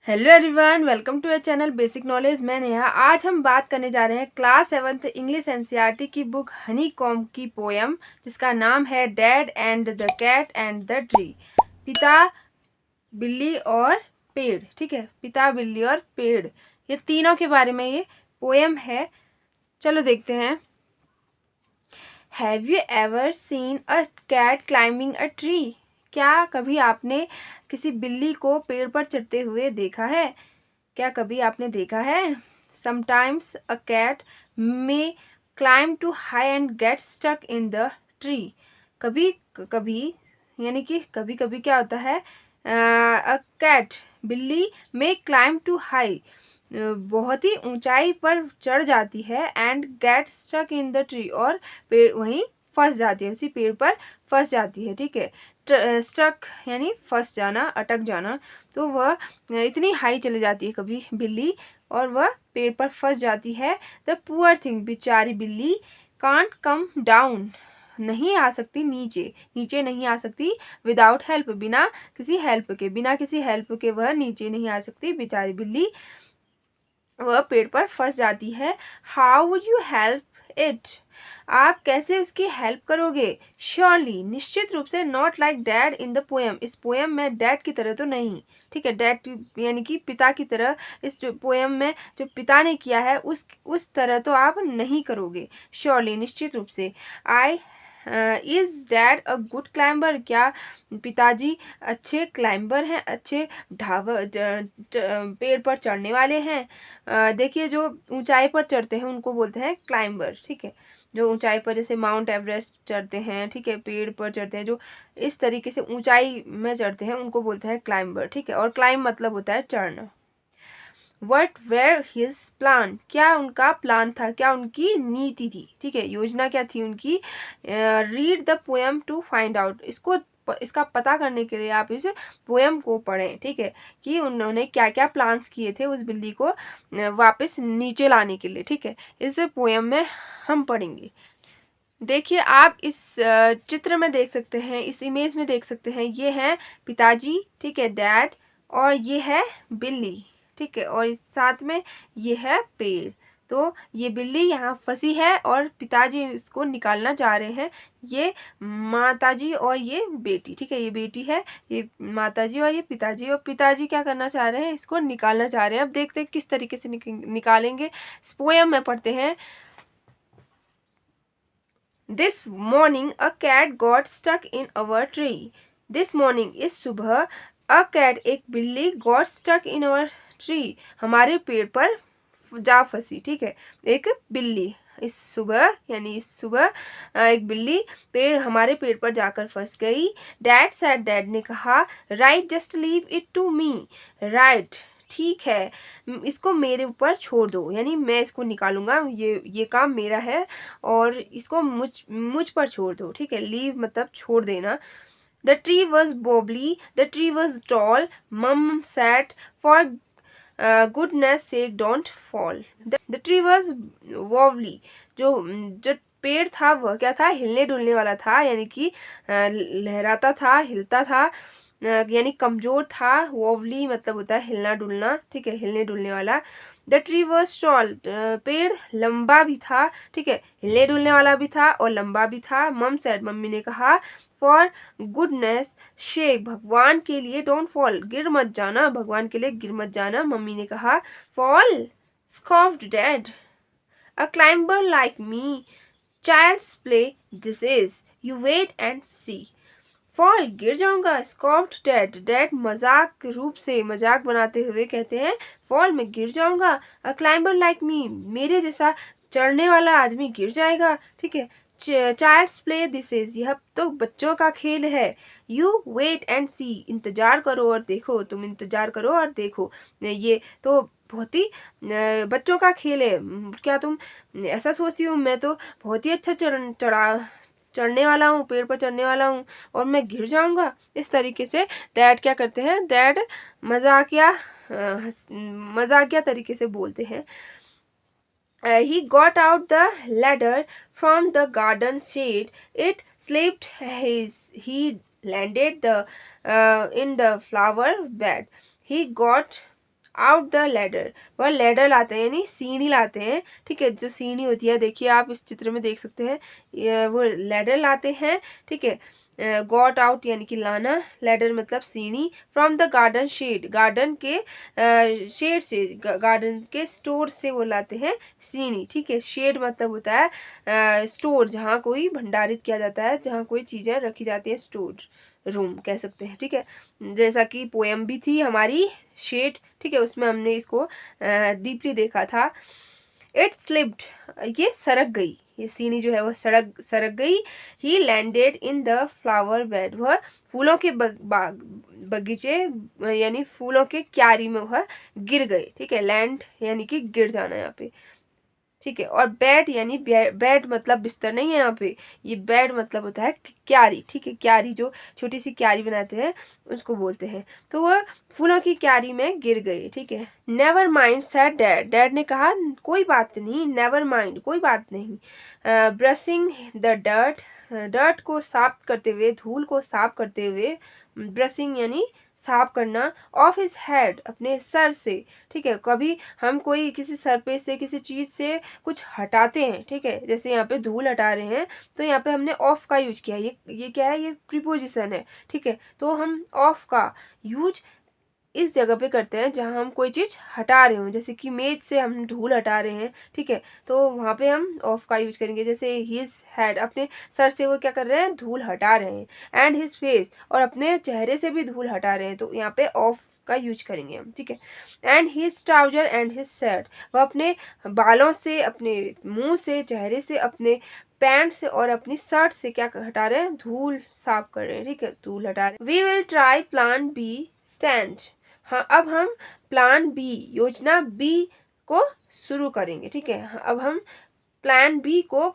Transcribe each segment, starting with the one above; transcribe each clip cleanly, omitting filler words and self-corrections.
Hello everyone, welcome to our channel basic knowledge. मैं नेहा। आज हम बात करने जा रहे हैं क्लास 7th इंग्लिश एनसीईआरटी की बुक हनी कॉम्ब की पोयम, जिसका नाम है dad and the cat and the tree. पिता, बिल्ली और पेड़। ठीक है, पिता, बिल्ली और पेड़, ये तीनों के बारे में ये पोयम है। चलो देखते हैं। Have you ever seen a cat climbing a tree? क्या कभी आपने किसी बिल्ली को पेड़ पर चढ़ते हुए देखा है? क्या कभी आपने देखा है? Sometimes a cat may climb too high and get stuck in the tree. कभी कभी, यानी कि कभी कभी क्या होता है, अ कैट, बिल्ली, मे क्लाइम टू हाई, बहुत ही ऊंचाई पर चढ़ जाती है, and get stuck in the tree, और पेड़ वहीं फंस जाती है, उसी पेड़ पर फंस जाती है। ठीक है, स्टक यानी फंस जाना, अटक जाना। तो वह इतनी हाई चली जाती है कभी बिल्ली, और वह पेड़ पर फंस जाती है। द पुअर थिंग, बेचारी बिल्ली, कांट कम डाउन, नहीं आ सकती नीचे, नीचे नहीं आ सकती, विदाउट हेल्प, बिना किसी हेल्प के, बिना किसी हेल्प के वह नीचे नहीं आ सकती बेचारी बिल्ली, वह पेड़ पर फंस जाती है। How would you help it? आप कैसे उसकी हेल्प करोगे? श्योरली, निश्चित रूप से, not like dad in the poem, इस पोएम में डैड की तरह तो नहीं। ठीक है, डैड यानी कि पिता की तरह, इस जो पोएम में जो पिता ने किया है उस तरह तो आप नहीं करोगे। श्योरली, निश्चित रूप से। I is dad a good climber? क्या पिताजी अच्छे क्लाइंबर हैं, अच्छे पेड़ पर चढ़ने वाले हैं? देखिए, जो ऊंचाई पर चढ़ते हैं उनको बोलते हैं क्लाइंबर। ठीक है, जो ऊंचाई पर, जैसे माउंट एवरेस्ट चढ़ते हैं, ठीक है, पेड़ पर चढ़ते हैं, जो इस तरीके से ऊंचाई में चढ़ते हैं उनको बोलते हैं क्लाइंबर। ठीक है, और क्लाइंब मतलब होता है चढ़ना। What were his plan? क्या उनका प्लान था, क्या उनकी नीति थी? ठीक है, योजना क्या थी उनकी? Read the poem to find out, इसका पता करने के लिए आप इस पोएम को पढ़ें। ठीक है, कि उन्होंने क्या क्या प्लान्स किए थे उस बिल्ली को वापस नीचे लाने के लिए। ठीक है, इस पोएम में हम पढ़ेंगे। देखिए, आप इस चित्र में देख सकते हैं, इस इमेज में देख सकते हैं, ये है पिताजी, ठीक है, डैड, और ये है बिल्ली। ठीक है, और इस साथ में ये है पेड़। तो ये बिल्ली यहाँ फंसी है और पिताजी इसको निकालना चाह रहे हैं। ये माताजी और ये बेटी, ठीक है, ये बेटी है, ये माताजी और ये पिताजी, और पिताजी क्या करना चाह रहे हैं, इसको निकालना चाह रहे हैं। अब देखते हैं किस तरीके से निकालेंगे। पोएम में पढ़ते हैं। This morning a cat got stuck in our tree. This morning, इस सुबह, a cat, एक बिल्ली, got stuck in our tree, हमारे पेड़ पर जा फंसी। ठीक है, एक बिल्ली इस सुबह, यानी इस सुबह एक बिल्ली हमारे पेड़ पर जाकर फंस गई। डैड सैड, डैड ने कहा, right, just leave it to me, right, ठीक है, इसको मेरे ऊपर छोड़ दो, यानी मैं इसको निकालूंगा, ये काम मेरा है, और इसको मुझ पर छोड़ दो। ठीक है, लीव मतलब छोड़ देना। The tree was wobbly, the tree was tall, mum said, for goodness sake don't fall. The tree was wobbly, जो पेड़ था वह क्या था, हिलने डुलने वाला था, यानी कि लहराता था, हिलता था, यानी कमजोर था। वॉवली मतलब होता है हिलना डुलना। ठीक है, हिलने डुलने वाला। द ट्री वॉज टॉल, पेड़ लंबा भी था। ठीक है, हिलने डुलने वाला भी था और लंबा भी था। मम सेड, मम्मी ने कहा, फॉर गुडनेस शेक, भगवान के लिए, डोंट फॉल, गिर मत जाना, भगवान के लिए गिर मत जाना, मम्मी ने कहा। Fall, scoffed dad, a climber like me, child's play this is, you wait and see. Fall, गिर जाऊंगा, स्कॉफ्ड डैड, डैड मजाक रूप से, मजाक बनाते हुए कहते हैं, फॉल, मैं गिर जाऊंगा, अ क्लाइंबर लाइक मी, मेरे जैसा चढ़ने वाला आदमी गिर जाएगा। ठीक है, चाइल्ड्स प्ले दिस इज, यह तो बच्चों का खेल है। यू वेट एंड सी, इंतजार करो और देखो, तुम इंतजार करो और देखो, ये तो बहुत ही बच्चों का खेल है। क्या तुम ऐसा सोचती हो, मैं तो बहुत ही अच्छा चढ़ने वाला हूँ, पेड़ पर चढ़ने वाला हूँ, और मैं गिर जाऊंगा? इस तरीके से डैड क्या करते हैं, डैड मजाकिया तरीके से बोलते हैं। He got out the ladder from the garden shade. It slipped. He landed in the flower bed. He got out the ladder, वह लैडर लाते हैं यानी सीढ़ी लाते हैं, ठीक है, जो सीढ़ी होती है, देखिए आप इस चित्र में देख सकते हैं, वो लैडर लाते हैं, ठीक है। गॉट आउट यानी कि लाना, लैडर मतलब सीढ़ी, from the garden shed, garden के शेड से, गार्डन के स्टोर से वो लाते हैं सीढ़ी, ठीक है। शेड मतलब होता है स्टोर, जहाँ कोई भंडारित किया जाता है, जहाँ कोई चीजें रखी जाती है, स्टोर रूम कह सकते हैं, ठीक है। जैसा कि पोएम भी थी हमारी शेड, ठीक है, उसमें हमने इसको डीपली देखा था। इट स्लिप्ड, ये सरक गई, ये सीढ़ी जो है वो सरक गई। ही landed in the flower bed, वह फूलों के बगीचे यानी फूलों के क्यारी में वह गिर गए, ठीक है। लैंड यानी कि गिर जाना यहाँ पे, ठीक है। और बेड यानी बेड मतलब बिस्तर नहीं है यहाँ पे, ये बेड मतलब होता है क्यारी, ठीक है। क्यारी जो छोटी सी क्यारी बनाते हैं उसको बोलते हैं। तो वह फूलों की क्यारी में गिर गए, ठीक है। Never mind said dad, dad ने कहा कोई बात नहीं, नेवर माइंड कोई बात नहीं। ब्रशिंग द डर्ट, डर्ट को साफ करते हुए, धूल को साफ करते हुए, ब्रशिंग यानी साफ करना, ऑफ हिज हेड अपने सर से, ठीक है। कभी हम कोई किसी सर पे से किसी चीज से कुछ हटाते हैं, ठीक है, जैसे यहाँ पे धूल हटा रहे हैं तो यहाँ पे हमने ऑफ का यूज किया, ये क्या है, ये प्रीपोजिशन है, ठीक है। तो हम ऑफ का यूज इस जगह पे करते हैं जहां हम कोई चीज हटा रहे हो, जैसे कि मेज से हम धूल हटा रहे हैं, ठीक है, तो वहां पे हम ऑफ का यूज करेंगे। जैसे हिज हेड, अपने सर से वो क्या कर रहे हैं, धूल हटा रहे हैं। एंड हिज फेस, और अपने चेहरे से भी धूल हटा रहे हैं, तो यहाँ पे ऑफ का यूज करेंगे हम, ठीक है। And his trouser and his shirt, वह अपने बालों से, अपने मुंह से, चेहरे से, अपने पैंट से और अपनी शर्ट से क्या हटा रहे हैं, धूल साफ कर रहे हैं, ठीक है, धूल हटा रहे हैं। We will try plan B stand, हाँ अब हम प्लान बी, योजना बी को शुरू करेंगे, ठीक है। अब हम प्लान बी को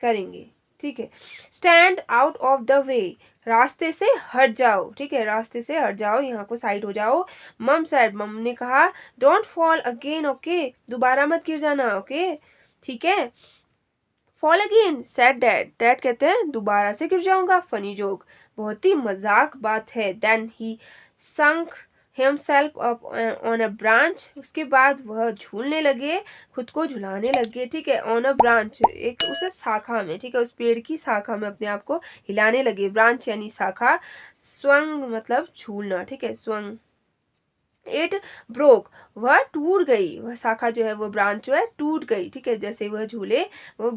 करेंगे, ठीक है। Stand out of the way, रास्ते से हट जाओ, ठीक है, रास्ते से हट जाओ, यहाँ को साइड हो जाओ। मम सेड, मम ने कहा, डोंट फॉल अगेन, ओके, दोबारा मत गिर जाना, ओके, ठीक है। Fall again said dad, dad कहते हैं दोबारा से गिर जाऊंगा, फनी जोक, बहुत ही मजाक बात है। Then he sunk himself up on a branch, उसके बाद वह झूलने लगे, खुद को झुलाने लगे, ठीक है। ऑन अ ब्रांच, एक उस शाखा में, ठीक है, उस पेड़ की शाखा में अपने आप को हिलाने लगे, ब्रांच यानी शाखा। स्वंग मतलब झूलना, ठीक है, स्वंग। इट ब्रोक, वह टूट गई, वह शाखा जो है, वो ब्रांच जो है टूट गई, ठीक है, जैसे वह झूले, वो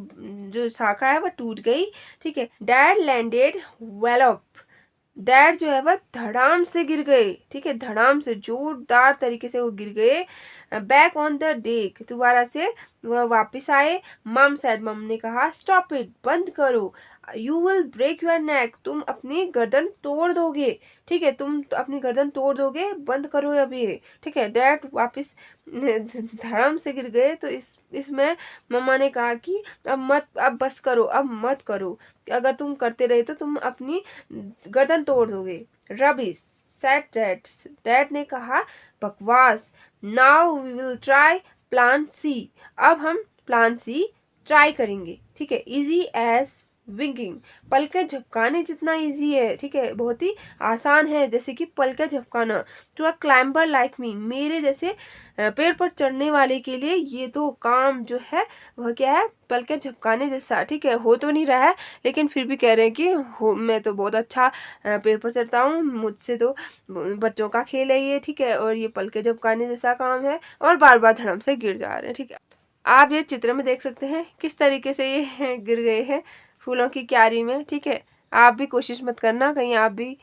जो शाखा है वह टूट गई, ठीक है। डैड लैंडेड वेलअप, डैड जो है वह धड़ाम से गिर गए, ठीक है, धड़ाम से, जोरदार तरीके से वो गिर गए। बैक ऑन द डेक, दोबारा से वह वापस आए। मम सेड, मम ने कहा, स्टॉप इट, बंद करो, you will break your neck, तुम अपनी गर्दन तोड़ दोगे, ठीक है, तुम अपनी गर्दन तोड़ दोगे, बंद करो अभी, ठीक है। डैड वापस धड़ाम से गिर गए, तो इसमें मम्मा ने कहा कि अब बस करो, अब मत करो, अगर तुम करते रहे तो तुम अपनी गर्दन तोड़ दोगे। रबिश सेड डैड, डैड ने कहा, बकवास। Now we will try plan C, अब हम प्लान सी ट्राई करेंगे, ठीक है। इजी एज विंकिंग, पलके झपकाने जितना इजी है, ठीक है, बहुत ही आसान है, जैसे कि पलके झपकाना। To a climber like me, मेरे जैसे पेड़ पर चढ़ने वाले के लिए ये तो काम जो है वह क्या है, पलके झपकाने जैसा, ठीक है। हो तो नहीं रहा है लेकिन फिर भी कह रहे हैं कि मैं तो बहुत अच्छा पेड़ पर चढ़ता हूँ, मुझसे तो बच्चों का खेल है ये, ठीक है, और ये पलके झपकाने जैसा काम है, और बार बार धड़म से गिर जा रहे हैं, ठीक है। आप ये चित्र में देख सकते हैं किस तरीके से ये गिर गए हैं फूलों की क्यारी में, ठीक है। आप भी कोशिश मत करना कहीं आप भी।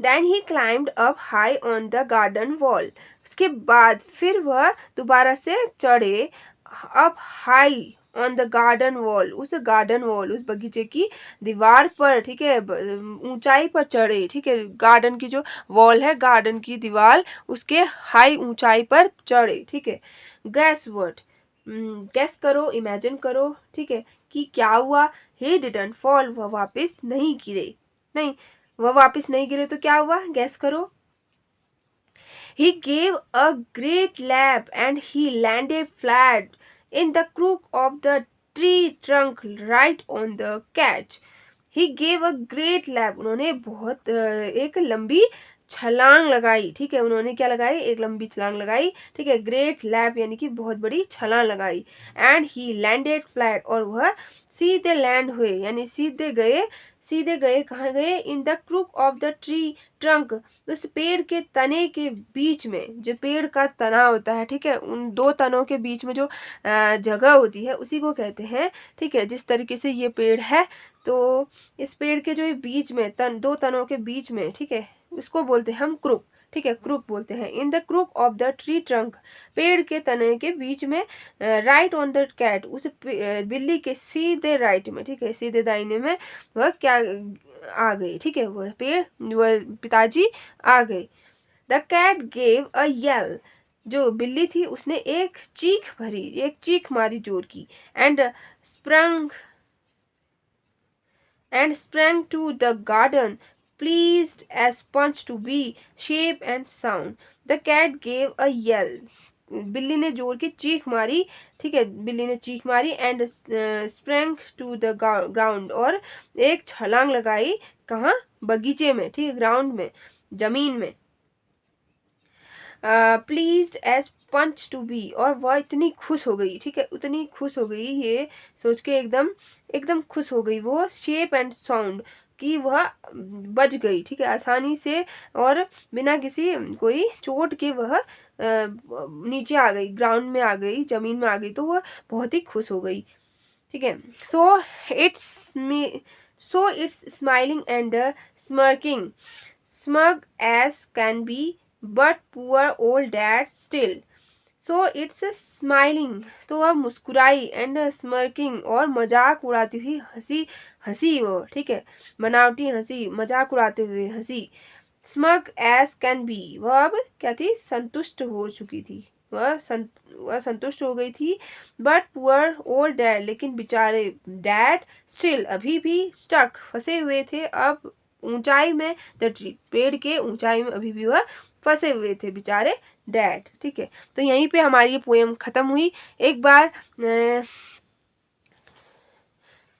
Then he climbed up high on the garden wall, उसके बाद फिर वह दोबारा से चढ़े up high on the garden wall, उस गार्डन वॉल, उस बगीचे की दीवार पर, ठीक है, ऊंचाई पर चढ़े, ठीक है, गार्डन की जो वॉल है, गार्डन की दीवार, उसके हाई ऊंचाई पर चढ़े, ठीक है। गैस वर्ड, गैस करो, इमेजिन करो, ठीक है, कि क्या हुआ। ही डिडंट फॉल, वह वापस नहीं गिरे, नहीं, वह वापस नहीं गिरे तो क्या हुआ, गैस करो। He gave a great leap and he landed flat in the crook of the tree trunk right on the catch. He gave a great leap, उन्होंने बहुत एक लंबी छलांग लगाई, ठीक है, उन्होंने क्या लगाई, एक लंबी छलांग लगाई, ठीक है, ग्रेट लैप यानी कि बहुत बड़ी छलांग लगाई, एंड ही लैंडेड फ्लैट, और वह सीधे लैंड हुए यानी सीधे गए कहाँ गए, in the crook of the tree trunk, उस पेड़ के तने के बीच में, जो पेड़ का तना होता है, ठीक है, उन दो तनों के बीच में जो जगह होती है उसी को कहते हैं, ठीक है। जिस तरीके से ये पेड़ है तो इस पेड़ के जो बीच में दो तनों के बीच में, ठीक है, उसको बोलते हैं हम क्रूक, ठीक है, क्रूक बोलते हैं। In the crook of the tree trunk, पेड़ के तने के बीच में, राइट ऑन द कैट, उस बिल्ली के सीधे राइट में, ठीक है, सीधे दाहिने में वह क्या आ गई, ठीक है, वह पिताजी आ गए। The cat gave a yell, जो बिल्ली थी उसने एक चीख मारी जोर की, and sprung to the garden, pleased as Punch to be shape and sound. The cat gave a yell. बिल्ली ने जोर की चीख मारी, ठीक है, बिल्ली ने चीख मारी, and sprang to the ground, और एक छलांग लगाई, कहाँ, बगीचे में, ठीक है, ग्राउंड में, जमीन में। Pleased as punch to be, और वह इतनी खुश हो गई, ठीक है, उतनी खुश हो गई, ये सोच के एकदम एकदम खुश हो गई वो, शेप एंड साउंड, कि वह बच गई, ठीक है, आसानी से और बिना किसी कोई चोट के वह नीचे आ गई, ग्राउंड में आ गई, जमीन में आ गई, तो वह बहुत ही खुश हो गई, ठीक है। So it's smiling and smirking, smug as can be, but poor old dad still. So it's smiling, तो वह मुस्कुराई, एंड स्मर्किंग, और मजाक उड़ाती हुई हंसी वो, ठीक है, बनावटी हंसी, मजाक उड़ाते हुए हंसी। स्मग एज कैन बी, वह अब क्या थी, संतुष्ट हो चुकी थी, वह संतुष्ट हो गई थी। बट पुअर ओल्ड डैड, लेकिन बेचारे डैड स्टिल, अभी भी स्टक, फंसे हुए थे, अब ऊंचाई में, द ट्री, पेड़ के ऊंचाई में अभी भी वह फंसे हुए थे बेचारे डैड, ठीक है। तो यहीं पे हमारी ये पोएम खत्म हुई। एक बार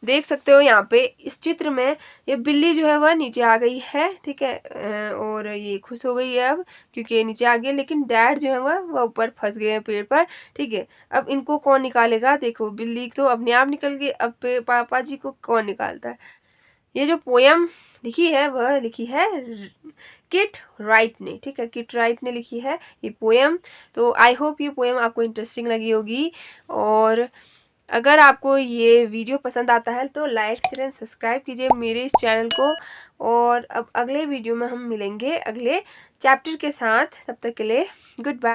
देख सकते हो यहाँ पे इस चित्र में, ये बिल्ली जो है वह नीचे आ गई है, ठीक है, और ये खुश हो गई है अब क्योंकि ये नीचे आ गई, लेकिन डैड जो है वह ऊपर फंस गए हैं पेड़ पर, ठीक है। अब इनको कौन निकालेगा, देखो बिल्ली तो अपने आप निकल गई, अब पापा जी को कौन निकालता है। ये जो पोयम लिखी है वह लिखी है किट राइट ने, ठीक है, किट राइट ने लिखी है ये पोयम। तो आई होप ये पोयम आपको इंटरेस्टिंग लगी होगी, और अगर आपको ये वीडियो पसंद आता है तो लाइक शेयर एंड सब्सक्राइब कीजिए मेरे इस चैनल को, और अब अगले वीडियो में हम मिलेंगे अगले चैप्टर के साथ, तब तक के लिए गुड बाय।